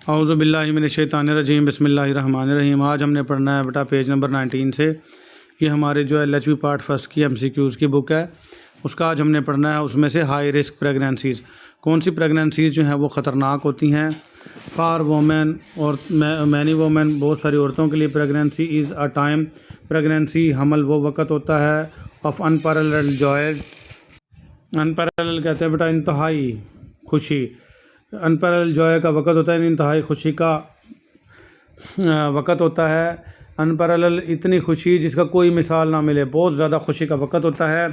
औज़ुबिल्लाहि मिनश्शैतानिर्रजीम बिस्मिल्लाहिर्रहमानिर्रहीम। आज हमने पढ़ना है बेटा पेज नंबर 19 से। ये हमारे जो है LHV पार्ट फर्स्ट की MCQs की बुक है, उसका आज हमने पढ़ना है। उसमें से हाई रिस्क प्रेगनेंसीज़, कौन सी प्रेगनेंसीज़ जो हैं वो ख़तरनाक होती हैं फॉर वोमेन और मैनी वोमेन, बहुत सारी औरतों के लिए। Pregnancy is a time, pregnancy हमल वो वक़्त होता है ऑफ अनपैरेलल्ड जॉय। अनपैरेलल कहते हैं बेटा इंतहाई खुशी, अनपैरेलल जॉय का वक़्त होता है, इंतहाई खुशी का वक़्त होता है। अनपैरेलल इतनी खुशी जिसका कोई मिसाल ना मिले, बहुत ज़्यादा खुशी का वक़्त होता है।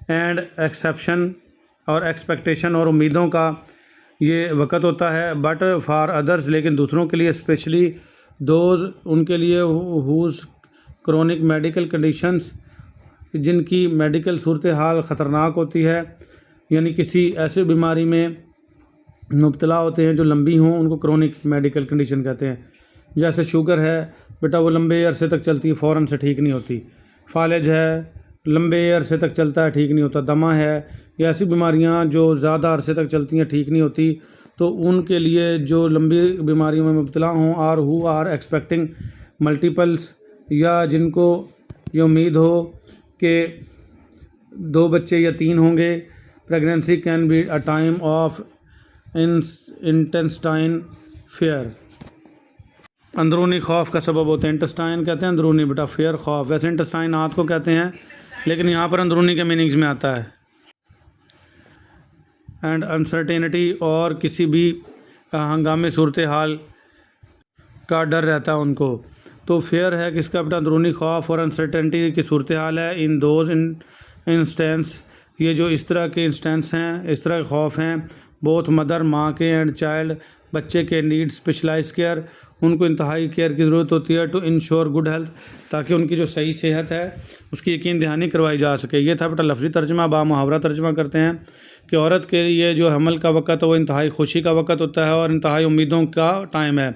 एंड एक्सेप्शन और एक्सपेक्टेशन और उम्मीदों का ये वक़्त होता है। बट फॉर अदर्स, लेकिन दूसरों के लिए, स्पेशली दोज उनके लिए हुज़ क्रोनिक मेडिकल कंडीशंस, जिनकी मेडिकल सूरत हाल ख़तरनाक होती है, यानी किसी ऐसी बीमारी में मुब्तला होते हैं जो लंबी हों, उनको क्रोनिक मेडिकल कंडीशन कहते हैं। जैसे शुगर है बेटा, वो लंबे अरसे तक चलती है, फ़ौरन से ठीक नहीं होती। फालिज है, लंबे अरसे तक चलता है, ठीक नहीं होता। दमा है, ये ऐसी बीमारियां जो ज़्यादा अरसे तक चलती हैं, ठीक नहीं होती। तो उनके लिए जो लंबी बीमारियों में मुब्तला हों, are who are expecting multiples, या जिनको ये उम्मीद हो कि 2 बच्चे या 3 होंगे। Pregnancy can be a time of intestine fair, अंदरूनी खौफ का सबब होते हैं। इंटेस्टाइन कहते हैं अंदरूनी बेटा, फेयर खौफ। वैसे इंटेस्टाइन आंत को कहते हैं, लेकिन यहाँ पर अंदरूनी के मीनिंग्स में आता है। एंड अनसर्टेनिटी, और किसी भी हंगामी सूरत हाल का डर रहता है उनको। तो फेयर है किसका बेटा, अंदरूनी खौफ, और अनसर्टेनिटी की सूरत हाल है। इन दोज इंस्टेंस, ये जो इस तरह के इंस्टेंस हैं, इस तरह के खौफ हैं, बोथ मदर माँ के एंड चाइल्ड बच्चे के नीड स्पेशलाइज केयर, उनको इंतहाई केयर की ज़रूरत होती है। टू इंश्योर गुड हेल्थ, ताकि उनकी जो सही सेहत है उसकी यकीन दहानी करवाई जा सके। ये था बेटा लफ्ज़ी तर्जमा। बा मुहावरा तर्जमा करते हैं कि औरत के लिए जो हमल का वक़्त है वो इंतहाई खुशी का वक़्त होता है और इंतहाई उम्मीदों का टाइम है।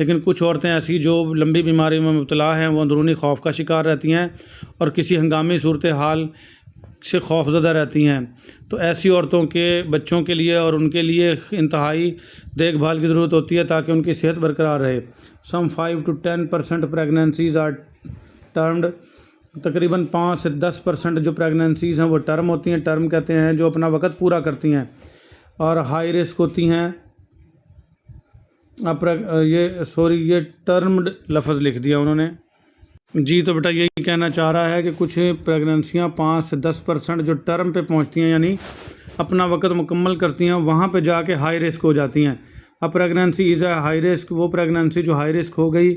लेकिन कुछ औरतें ऐसी जो लंबी बीमारी में मुब्तला हैं, वो अंदरूनी खौफ का शिकार रहती हैं और किसी हंगामी सूरत हाल से खौफज़दा रहती हैं। तो ऐसी औरतों के बच्चों के लिए और उनके लिए इंतहाई देखभाल की ज़रूरत होती है ताकि उनकी सेहत बरकरार रहे। सम 5 to 10% प्रेगनेंसीज़ आर टर्म्ड, तकरीबन 5 से 10% जो प्रेगनेंसीज़ हैं वो टर्म होती हैं। टर्म कहते हैं जो अपना वक़्त पूरा करती हैं और हाई रिस्क होती हैं। ये टर्म्ड लफ्ज़ लिख दिया उन्होंने जी। तो बेटा यही कहना चाह रहा है कि कुछ प्रेगनेंसियाँ 5 से 10% जो टर्म पे पहुंचती हैं, यानी अपना वक़्त मुकम्मल करती हैं, वहाँ पे जाके हाई रिस्क हो जाती हैं। अब pregnancy is a high risk, वो प्रेगनेंसी जो हाई रिस्क हो गई,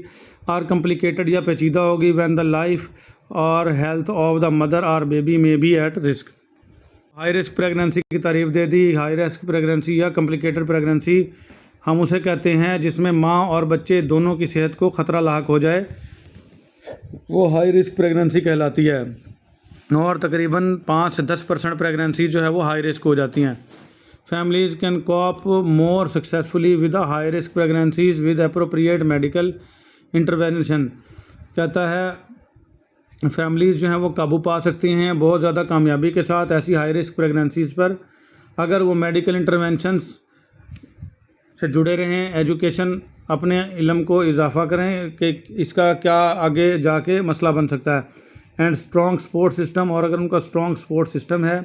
आर कम्प्लिकेटेड या पेचीदा होगी, व्हेन द लाइफ और health of the mother or baby may be at risk. High risk pregnancy की तारीफ़ दे दी। हाई रिस्क प्रेगनेंसी या कम्प्लिकेटेड प्रेगनेंसी हम उसे कहते हैं जिसमें माँ और बच्चे दोनों की सेहत को ख़तरा लाक हो जाए, वो हाई रिस्क प्रेगनेंसी कहलाती है। और तकरीबन 5 से 10% प्रेगनेंसी जो है वो हाई रिस्क हो जाती हैं। Families can cope more successfully with high risk pregnancies with appropriate medical intervention. कहता है फैमिलीज़ जो हैं वो काबू पा सकती हैं बहुत ज़्यादा कामयाबी के साथ ऐसी हाई रिस्क प्रेगनेंसीज़ पर, अगर वो मेडिकल इंटरवेंशंस से जुड़े रहें, एजुकेशन, अपने इल्म को इजाफ़ा करें कि इसका क्या आगे जाके मसला बन सकता है। एंड स्ट्रॉन्ग सपोर्ट सिस्टम, और अगर उनका स्ट्रॉन्ग सपोर्ट सिस्टम है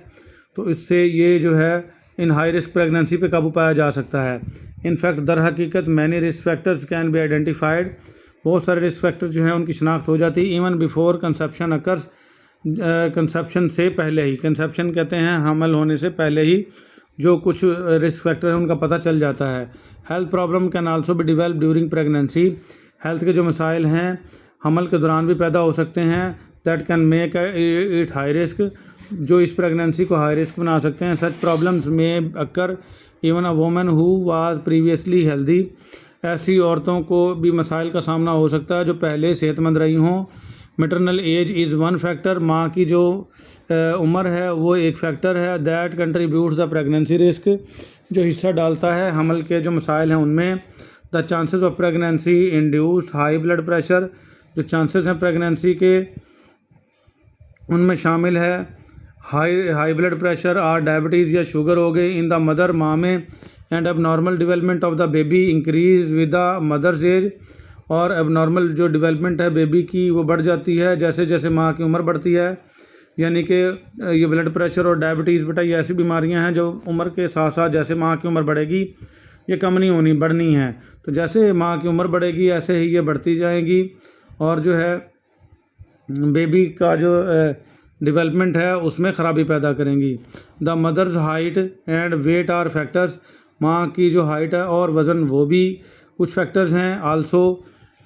तो इससे ये जो है इन हाई रिस्क प्रेगनेंसी पे काबू पाया जा सकता है। इनफैक्ट दर हकीकत many risk factors can be identified, बहुत सारे रिस्क फैक्टर जो हैं उनकी शनाख्त हो जाती है। Even before conception occurs, conception से पहले ही, कंसेप्शन कहते हैं हमल होने से पहले ही जो कुछ रिस्क फैक्टर हैं उनका पता चल जाता है। Health problem can also be develop during pregnancy, health के जो मसाइल हैं हमल के दौरान भी पैदा हो सकते हैं। That can make it high risk, जो इस प्रेगनेंसी को हाई रिस्क बना सकते हैं। Such problems may occur even a woman who was previously healthy, ऐसी औरतों को भी मसाइल का सामना हो सकता है जो पहले सेहतमंद रही हों। Maternal age is one factor, माँ की जो उम्र है वो एक फैक्टर है। That contributes the pregnancy risk, जो हिस्सा डालता है हमल के जो मसाइल हैं उनमें। The chances of pregnancy induced high blood pressure, जो चांसेस हैं प्रेगनेंसी के उनमें शामिल है हाई ब्लड प्रेशर और डायबिटीज़ या शुगर हो गई। इन द मदर, माँ में and abnormal development of the baby increase with the mother's age, और एबनॉर्मल जो डेवलपमेंट है बेबी की वो बढ़ जाती है जैसे जैसे माँ की उम्र बढ़ती है। यानी कि ये ब्लड प्रेशर और डायबिटीज़ बेटा ये ऐसी बीमारियां हैं जो उम्र के साथ साथ जैसे माँ की उम्र बढ़ेगी ये कम नहीं होनी, बढ़नी है। तो जैसे माँ की उम्र बढ़ेगी ऐसे ही ये बढ़ती जाएंगी और जो है बेबी का जो डेवलपमेंट है उसमें ख़राबी पैदा करेंगी। The mother's height and weight are factors, माँ की जो हाइट है और वज़न वो भी कुछ फैक्टर्स हैं। आल्सो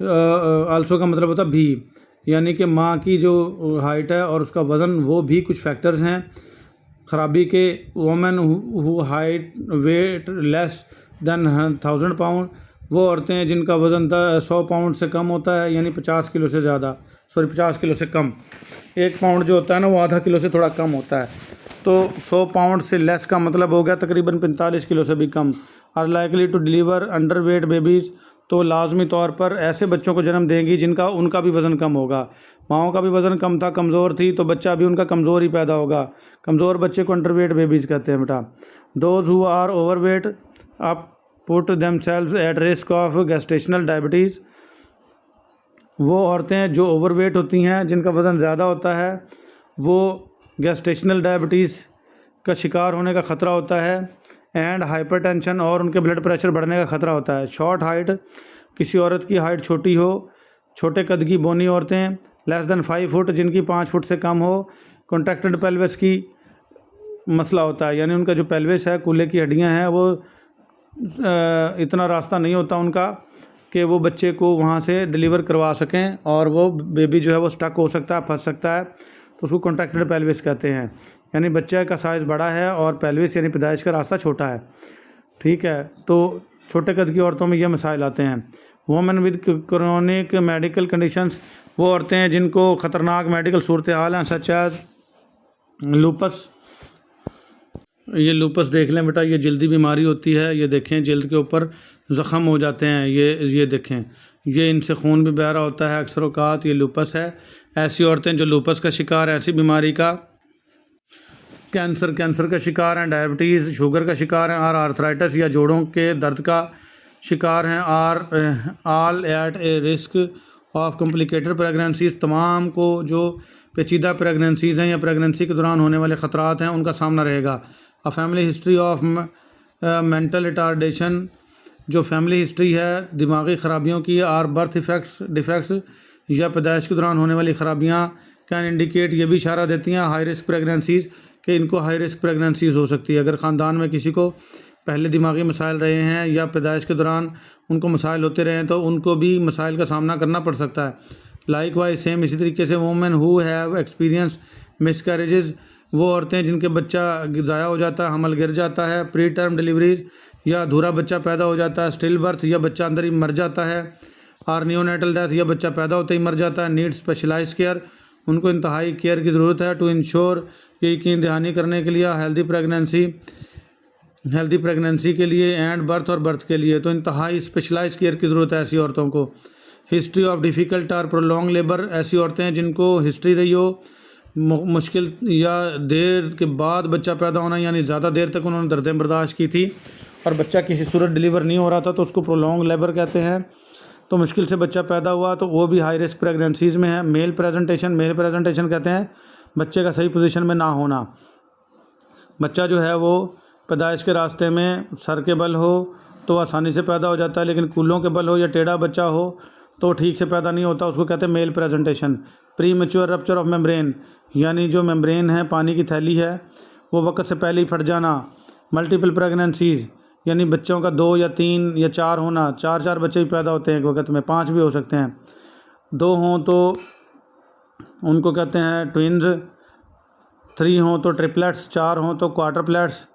का मतलब होता है भी, यानी कि माँ की जो हाइट है और उसका वज़न वो भी कुछ फैक्टर्स हैं ख़राबी के। Women who height weight less than 1000 pound, वो औरतें हैं जिनका वज़न 100 पाउंड से कम होता है, यानी 50 किलो से ज़्यादा, 50 किलो से कम। 1 पाउंड जो होता है ना वो आधा किलो से थोड़ा कम होता है। तो 100 पाउंड से लेस का मतलब हो गया तकरीबन 45 किलो से भी कम। Are likely to deliver underweight babies, तो लाजमी तौर पर ऐसे बच्चों को जन्म देंगी जिनका उनका भी वज़न कम होगा। माँओं का भी वज़न कम था, कमज़ोर थी, तो बच्चा भी उनका कमज़ोर ही पैदा होगा। कमज़ोर बच्चे को अंडर वेट बेबीज़ कहते हैं बेटा। Those who are overweight up put themselves at risk of gestational diabetes, वो औरतें जो ओवरवेट होती हैं जिनका वज़न ज़्यादा होता है वो गेस्टेशनल डायबिटीज़ का शिकार होने का ख़तरा होता है। एंड हाइपरटेंशन, और उनके ब्लड प्रेशर बढ़ने का ख़तरा होता है। शॉर्ट हाइट, किसी औरत की हाइट छोटी हो, छोटे कद की बौनी औरतें, लेस देन 5 फुट, जिनकी 5 फुट से कम हो। कॉन्ट्रैक्टेड पेल्विस की मसला होता है, यानी उनका जो पेल्विस है, कूल्हे की हड्डियां हैं, वो इतना रास्ता नहीं होता उनका कि वो बच्चे को वहाँ से डिलीवर करवा सकें और वो बेबी जो है वो स्टक हो सकता है, फंस सकता है, तो उसको कॉन्ट्रैक्टेड पेल्विस कहते हैं। यानी बच्चे का साइज़ बड़ा है और पेल्विस यानी पैदाइश का रास्ता छोटा है। ठीक है, तो छोटे कद की औरतों में ये मसाइल आते हैं। Women with chronic medical conditions, वो औरतें हैं जिनको ख़तरनाक मेडिकल सूरत हाल हैं, सच एज लूपस। ये लूपस देख लें बेटा, ये जल्दी बीमारी होती है। ये देखें जल्द के ऊपर ज़ख़म हो जाते हैं, ये देखें, ये इनसे खून भी बह रहा होता है अक्सर औक़ात। ये लूपस है। ऐसी औरतें जो लूपस का शिकार है, ऐसी बीमारी का, कैंसर का शिकार हैं, डायबिटीज़ शुगर का शिकार हैं, और आर्थराइटिस या जोड़ों के दर्द का शिकार हैं, are all at a risk of complicated pregnancies, तमाम को जो पेचीदा प्रेगनेंसीज़ हैं या प्रेगनेंसी के दौरान होने वाले ख़तरात हैं उनका सामना रहेगा। A family history of mental retardation, जो फैमिली हिस्ट्री है दिमागी ख़राबियों की, आर बर्थ डिफेक्ट्स या पैदाइश के दौरान होने वाली ख़राबियाँ, कैन इंडिकेट, ये भी इशारा देती हैं हाई रिस्क प्रेगनेंसीज़ कि इनको हाई रिस्क प्रेगनेंसीज़ हो सकती है। अगर ख़ानदान में किसी को पहले दिमागी मसाइल रहे हैं या पैदाइश के दौरान उनको मसाइल होते रहे हैं तो उनको भी मसाइल का सामना करना पड़ सकता है। लाइक वाइज सेम इसी तरीके से women who have experience miscarriages, वो औरतें जिनके बच्चा ज़ाया हो जाता है, हमल गिर जाता है, प्री टर्म डिलीवरीज या अधूरा बच्चा पैदा हो जाता है, स्टिल बर्थ या बच्चा अंदर ही मर जाता है, और नियोनेटल डेथ या बच्चा पैदा होते ही मर जाता है, नीड स्पेशलाइज केयर, उनको इंतहाई केयर की ज़रूरत है। टू इंश्योर, ये यकीन दहानी करने के लिए, हेल्दी प्रेगनेंसी के लिए एंड बर्थ और बर्थ के लिए, तो इंतहाई स्पेशलाइज केयर की ज़रूरत है ऐसी औरतों को। हिस्ट्री ऑफ डिफ़िकल्ट और प्रोलॉन्ग लेबर, ऐसी औरतें जिनको हिस्ट्री रही हो मुश्किल या देर के बाद बच्चा पैदा होना, यानी ज़्यादा देर तक उन्होंने दर्दें बर्दाश्त की थी और बच्चा किसी सूरत डिलीवर नहीं हो रहा था, तो उसको प्रोलॉन्ग लेबर कहते हैं। तो मुश्किल से बच्चा पैदा हुआ तो वो भी हाई रिस्क प्रेगनेंसीज़ में है। मेल प्रेजेंटेशन कहते हैं बच्चे का सही पोजीशन में ना होना। बच्चा जो है वो पैदाइश के रास्ते में सर के बल हो तो आसानी से पैदा हो जाता है, लेकिन कूल्हों के बल हो या टेढ़ा बच्चा हो तो ठीक से पैदा नहीं होता, उसको कहते हैं male presentation. Premature rupture of membrane, यानी जो मेम्ब्रेन है, पानी की थैली है, वो वक्त से पहले ही फट जाना। मल्टीपल प्रेगनेंसीज़, यानी बच्चों का 2 या 3 या 4 होना, 4 बच्चे भी पैदा होते हैं एक वक्त में, 5 भी हो सकते हैं। 2 हों तो उनको कहते हैं ट्विन्स, 3 हों तो ट्रिपलेट्स, 4 हों तो क्वार्टरप्लेट्स,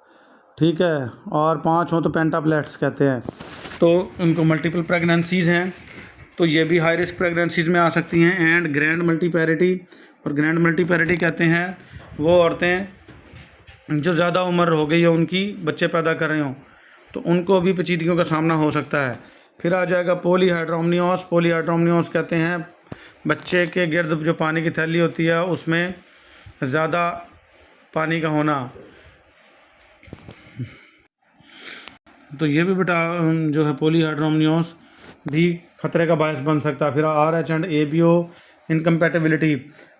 ठीक है, और 5 हों तो पेंटाप्लेट्स कहते हैं। तो उनको मल्टीपल प्रेगनेंसीज़ हैं, तो ये भी हाई रिस्क प्रेगनेंसीज़ में आ सकती हैं। एंड ग्रैंड मल्टीपैरिटी, और ग्रैंड मल्टीपैरिटी कहते हैं वो औरतें जो ज़्यादा उम्र हो गई है उनकी, बच्चे पैदा कर रहे हों, तो उनको भी पेचीदगियों का सामना हो सकता है। फिर आ जाएगा पॉलीहाइड्रोमनियोस कहते हैं बच्चे के गिर्द जो पानी की थैली होती है उसमें ज़्यादा पानी का होना। तो ये भी बेटा जो है पॉलीहाइड्रोमनियोस भी खतरे का बायस बन सकता है। फिर RH and ABO incompatibility.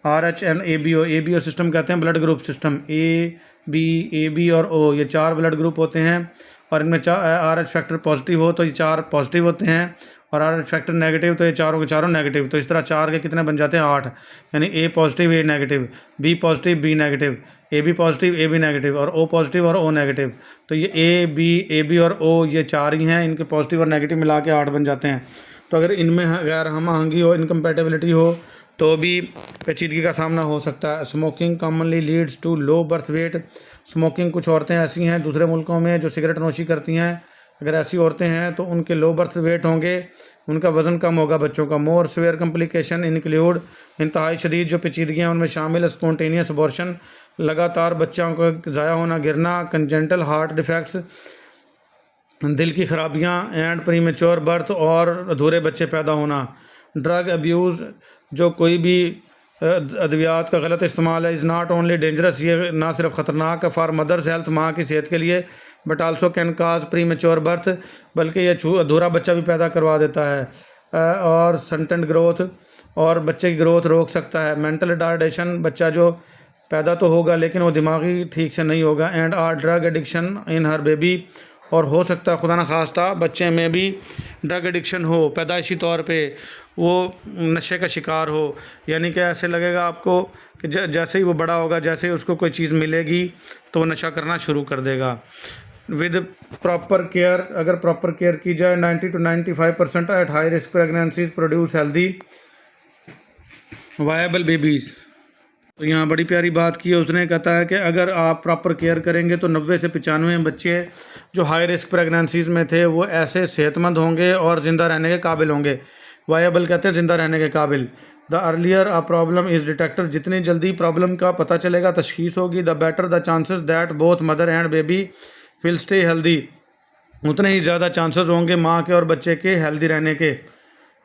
RH and ABO system कहते हैं ब्लड ग्रुप सिस्टम। AB और O ये 4 ब्लड ग्रुप होते हैं और इनमें RH फैक्टर पॉजिटिव हो तो ये 4 पॉजिटिव होते हैं और RH फैक्टर नेगेटिव तो ये चारों के चारों नेगेटिव। तो इस तरह 4 के कितने बन जाते हैं 8, यानी A positive A negative, B positive B negative, AB positive AB negative और O पॉजिटिव और O नेगेटिव। तो ये AB और O ये 4 ही हैं, इनके पॉजिटिव और नेगेटिव मिला के 8 बन जाते हैं। तो अगर इनमें गैर हम आहंगी हो, इनकम्पैटिबिलिटी हो तो भी पेचीदगी का सामना हो सकता है। Smoking commonly leads to low birth weight. Smoking, कुछ औरतें ऐसी हैं दूसरे मुल्कों में जो सिगरेट नोशी करती हैं, अगर ऐसी औरतें हैं तो उनके लो बर्थ वेट होंगे, उनका वज़न कम होगा बच्चों का। मोर सीवियर कम्प्लिकेशन इंक्लूड, इंतहाई शदीद जो पेचीदगियाँ उनमें शामिल है स्पॉन्टेनियस अबॉर्शन, लगातार बच्चों का ज़ाया होना, गिरना, कंजेंटल हार्ट डिफेक्ट्स, दिल की खराबियाँ एंड प्रीमेच्योर बर्थ और अधूरे बच्चे पैदा होना। ड्रग अब्यूज़, जो कोई भी अद्वियात का गलत इस्तेमाल है, इज़ नॉट ओनली डेंजरस, ये ना सिर्फ ख़तरनाक है फॉर मदर्स हेल्थ, माँ की सेहत के लिए, but also can cause premature birth, बल्कि ये अधूरा बच्चा भी पैदा करवा देता है और स्टंटेड ग्रोथ, और बच्चे की ग्रोथ रोक सकता है। मेंटल रिटार्डेशन, बच्चा जो पैदा तो होगा लेकिन वो दिमागी ठीक से नहीं होगा। And are drug addiction in her baby, और हो सकता है खुदा न खास्ता बच्चे में भी ड्रग एडिक्शन हो, पैदाइशी तौर पे वो नशे का शिकार हो, यानी कि ऐसे लगेगा आपको कि जैसे ही वो बड़ा होगा, जैसे ही उसको कोई चीज़ मिलेगी तो वो नशा करना शुरू कर देगा। विद प्रॉपर केयर, अगर प्रॉपर केयर की जाए, 90 to 95% at high risk pregnancies produce healthy viable babies. तो यहाँ बड़ी प्यारी बात की है उसने, कहता है कि अगर आप प्रॉपर केयर करेंगे तो 90 से 95 बच्चे जो हाई रिस्क प्रेगनेंसीज़ में थे वो ऐसे सेहतमंद होंगे और ज़िंदा रहने के काबिल होंगे। वायबल कहते हैं ज़िंदा रहने के काबिल। The earlier a problem is detected, जितनी जल्दी प्रॉब्लम का पता चलेगा, तशखीस होगी, the better the chances that both mother and baby will stay healthy, उतने ही ज़्यादा चांसेस होंगे माँ के और बच्चे के हेल्दी रहने के।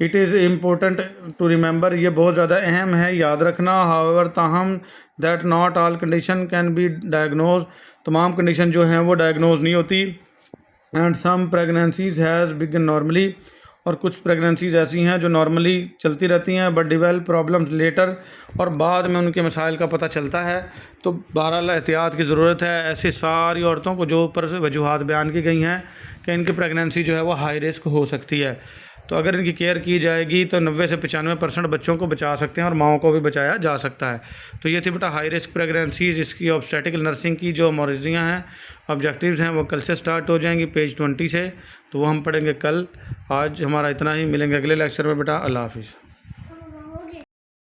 It is important to remember, ये बहुत ज़्यादा अहम है याद रखना, हाउएवर ताहम, that not all condition can be diagnose, तमाम कंडीशन जो हैं वो डायग्नोज नहीं होती। And some pregnancies has begun normally, और कुछ प्रेगनेंसीज ऐसी हैं जो नॉर्मली चलती रहती हैं बट डिवेल्प प्रॉब्लम्स लेटर, और बाद में उनके मसाइल का पता चलता है। तो बहरहाल एहतियात की ज़रूरत है ऐसी सारी औरतों को जो ऊपर से वजूहात बयान की गई हैं कि इनकी प्रेगनेंसी जो है वो हाई रिस्क हो सकती है। तो अगर इनकी केयर की जाएगी तो 90 से 95% बच्चों को बचा सकते हैं और माओं को भी बचाया जा सकता है। तो ये थी बेटा हाई रिस्क प्रेगनेंसीज, इसकी ऑब्स्टेटिकल नर्सिंग की जो मौज़ियाँ हैं, ऑब्जेक्टिव्स हैं, वो कल से स्टार्ट हो जाएंगी पेज 20 से, तो वो हम पढ़ेंगे कल। आज हमारा इतना ही, मिलेंगे अगले लेक्चर में बेटा। अल्लाह हाफिज़।